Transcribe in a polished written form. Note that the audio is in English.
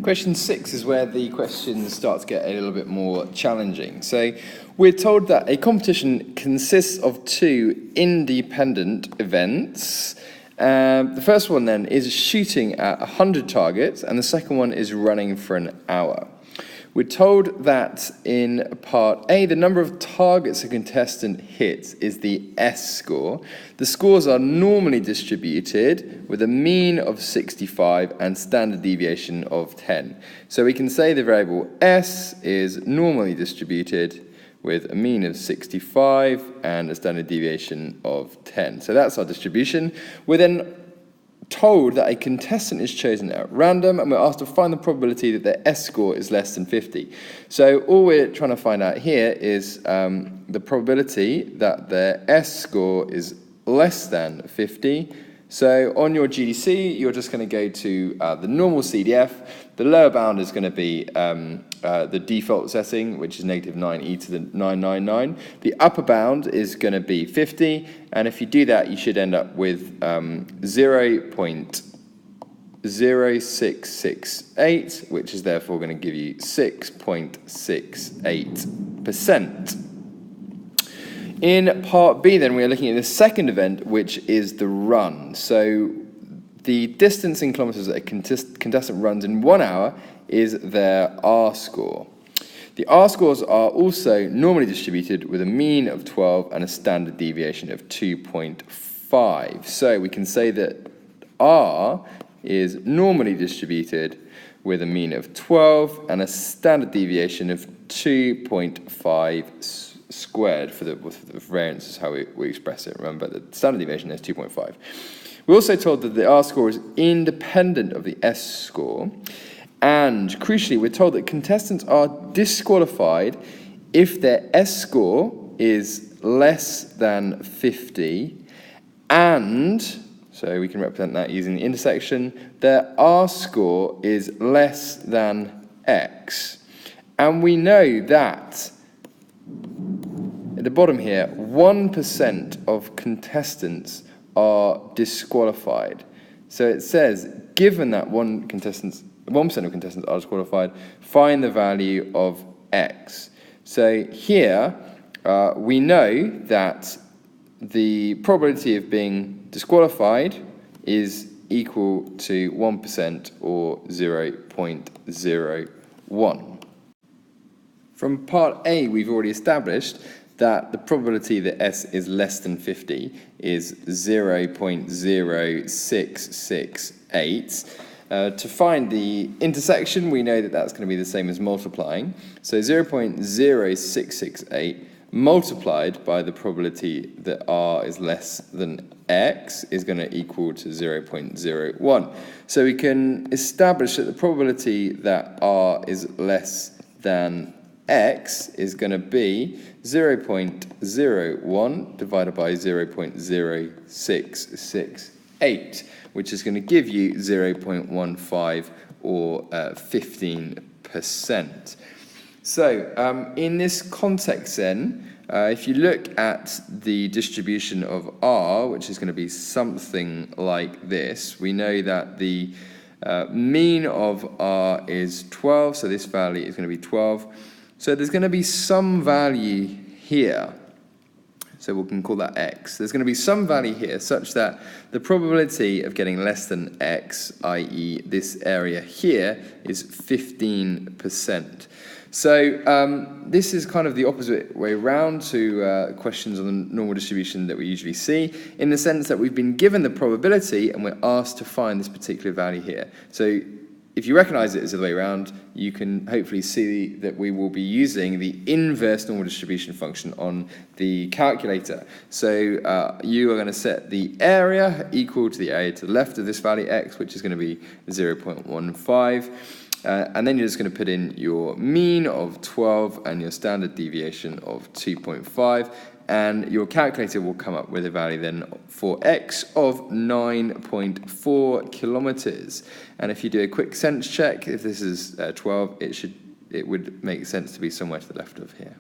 Question 6 is where the questions start to get a little bit more challenging. So we're told that a competition consists of two independent events. The first one then is shooting at 100 targets, and the second one is running for an hour. We're told that in part A, the number of targets a contestant hits is the S score. The scores are normally distributed with a mean of 65 and standard deviation of 10. So we can say the variable S is normally distributed with a mean of 65 and a standard deviation of 10. So that's our distribution. We're then told that a contestant is chosen at random, and we're asked to find the probability that their S score is less than 50. So all we're trying to find out here is the probability that their S score is less than 50. So on your GDC, you're just going to go to the normal CDF. The lower bound is going to be the default setting, which is -9e to the 999. The upper bound is going to be 50, and if you do that, you should end up with 0.0668, which is therefore going to give you 6.68%. In part B, then, we are looking at the second event, which is the run. So the distance in kilometers that a contestant runs in 1 hour is their R score. The R scores are also normally distributed with a mean of 12 and a standard deviation of 2.5. So we can say that R is normally distributed with a mean of 12 and a standard deviation of 2.5 squared for the variance is how we express it. Remember, the standard deviation is 2.5. We're also told that the R score is independent of the S score. And crucially, we're told that contestants are disqualified if their S score is less than 50, and, so we can represent that using the intersection, their R score is less than X. And we know that at the bottom here, 1% of contestants are disqualified. So it says, given that 1% of contestants are disqualified, find the value of X. So here, we know that the probability of being disqualified is equal to 1% or 0.01. From part A, we've already established that the probability that S is less than 50 is 0.0668. To find the intersection, we know that that's going to be the same as multiplying. So 0.0668 multiplied by the probability that R is less than X is going to equal to 0.01. So we can establish that the probability that R is less than X is going to be 0.01 divided by 0.0668, which is going to give you 0.15 or 15%. So in this context then, if you look at the distribution of R, which is going to be something like this, we know that the mean of R is 12, so this value is going to be 12. So there's going to be some value here, so we can call that X. There's going to be some value here such that the probability of getting less than X, i.e. this area here, is 15%. So this is kind of the opposite way around to questions on the normal distribution that we usually see, in the sense that we've been given the probability and we're asked to find this particular value here. So if you recognize it as the other way around, you can hopefully see that we will be using the inverse normal distribution function on the calculator. So you are going to set the area equal to the area to the left of this value x, which is going to be 0.15. And then you're just going to put in your mean of 12 and your standard deviation of 2.5. And your calculator will come up with a value then for x of 9.4 kilometers. And if you do a quick sense check, if this is 12, it would make sense to be somewhere to the left of here.